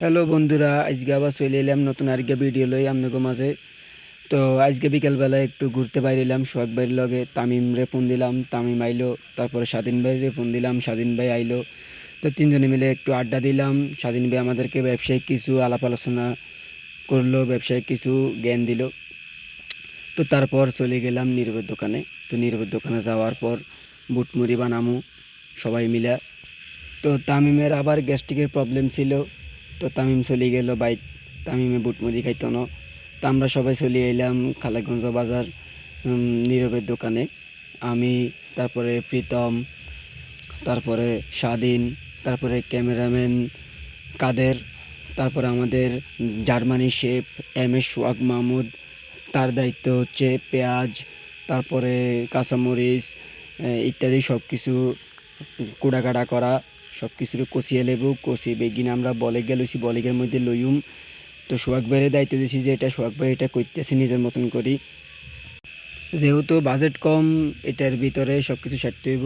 Hello বন্ধুরা, আজকে আবার চলে এলাম নতুন আরেকটা ভিডিও লই আপনাদের মাঝে। তো আজকে বিকেলবেলা একটু ঘুরতে বাইরে এলাম সোহাগ ভাইয়ের লগে। তামিম রে ফোন দিলাম, তামিম আইলো। তারপরে স্বাধীন ভাইরে ফোন দিলাম, স্বাধীন ভাই আইলো। তো তিনজনে মিলে একটু আড্ডা দিলাম। স্বাধীন ভাই আমাদেরকে ব্যবসায়িক কিছু আলাপ আলোচনা করলো, ব্যবসায়িক কিছু জ্ঞান দিল। তো তারপর চলে গেলাম নীরবের দোকানে। তো নীরবের দোকানে যাওয়ার পর বুটমুড়ি বানামু সবাই মিলে। তো তামিমের আবার গ্যাস্ট্রিকের প্রবলেম ছিল। তো তামিম চলে গেল বাইক। তামিমে বুটমুড়ি খাইতো না। তো আমরা সবাই চলে এলাম খালেকগঞ্জ বাজার নীরবের দোকানে। আমি, তারপরে প্রীতম, তারপরে স্বাধীন, তারপরে ক্যামেরাম্যান কাদের, তারপরে আমাদের জার্মানি শেফ এম এস সোহাগ মাহমুদ। তার দায়িত্ব হচ্ছে পেঁয়াজ, তারপরে কাঁচামরিচ ইত্যাদি সব কিছু কুড়াকাটা করা। সব কিছুর কষিয়ে লেবু কষিয়ে বেগিন আমরা বলে গেলছি বলিগের মধ্যে লইম। তো সোহাগ ভাইয়ের দায়িত্ব দিয়েছি যে এটা সোহাগ ভাই এটা করতেছি নিজের মতন করি, যেহেতু বাজেট কম এটার ভিতরে সব কিছু সারতে হইব।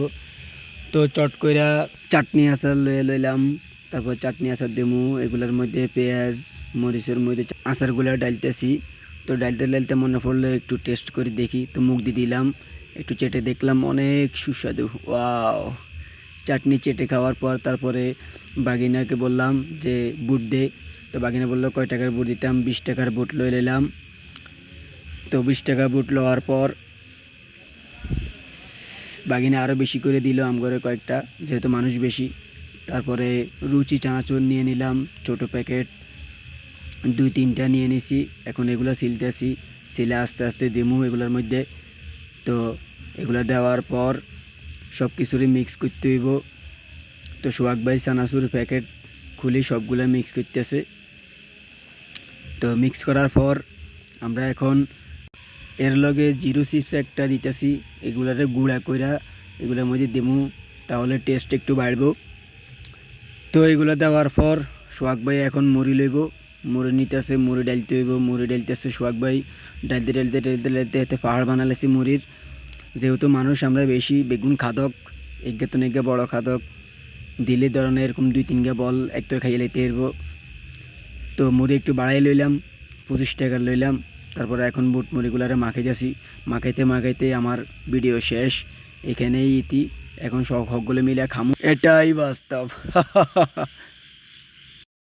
তো চট কইরা চাটনি আচার লয়ে লইলাম। তারপর চাটনি আচার দেমু এগুলার মধ্যে পেঁয়াজ মরিচের মধ্যে আচারগুলো ডালতেছি। তো ডালতে ডালতে মনে পড়লো একটু টেস্ট করে দেখি। তো মুখ দিয়ে দিলাম, একটু চেটে দেখলাম, অনেক সুস্বাদু। ওয়াও! চাটনি চেটে খাওয়ার পর তারপরে বাগিনাকে বললাম যে বুট দে। তো বাগিনা বললো কয় টাকার বুট দিতাম, 20 টাকার বুট লয়ে নিলাম। তো 20 টাকা বুট লওয়ার পর বাগিনা আরও বেশি করে দিল আমগরে কয়েকটা, যেহেতু মানুষ বেশি। তারপরে রুচি চানাচুর নিয়ে নিলাম ছোটো প্যাকেট 2-3টা নিয়ে নিছি। এখন এগুলো সিলতেছি, সিলে আস্তে আস্তে দিমু এগুলোর মধ্যে। তো এগুলো দেওয়ার পর সব কিছুরই মিক্স করতে হইব। তো সোহাগ ভাই চানাচুর প্যাকেট খুলি সবগুলো মিক্স করতেছে। তো মিক্স করার পর আমরা এখন এর লগে জিরো চিপস একটা দিতেছি, এগুলারে গুঁড়া কইরা এগুলোর মধ্যে দেবো, তাহলে টেস্ট একটু বাড়বো। তো এগুলো দেওয়ার পর সোহাগ ভাই এখন মুড়ি লইব, মুড়ি নিতেছে, মুড়ি ডালতে হইব, মুড়ি ডালতেছে সোহাগ ভাই। ডালতে ডালতে ডালতে ডালতে এতে পাহাড় বানালেছি মুড়ির। যেহেতু মানুষ আমরা বেশি বেগুন খাদক, এগে তো নেগে বড় খাদক দিলে ধরনের এরকম 2-3 বল একটু খাইয়ে লাইতে হইব। তো মুড়ি একটু বাড়াই লইলাম, 25 টাকার লইলাম। তারপরে এখন বুট মুড়িগুলারে মাখাই যাচ্ছি। মাখাইতে মাখাইতে আমার ভিডিও শেষ, এখানেই ইতি। এখন সব হকগুলো মিলে খামু, এটাই বাস্তব।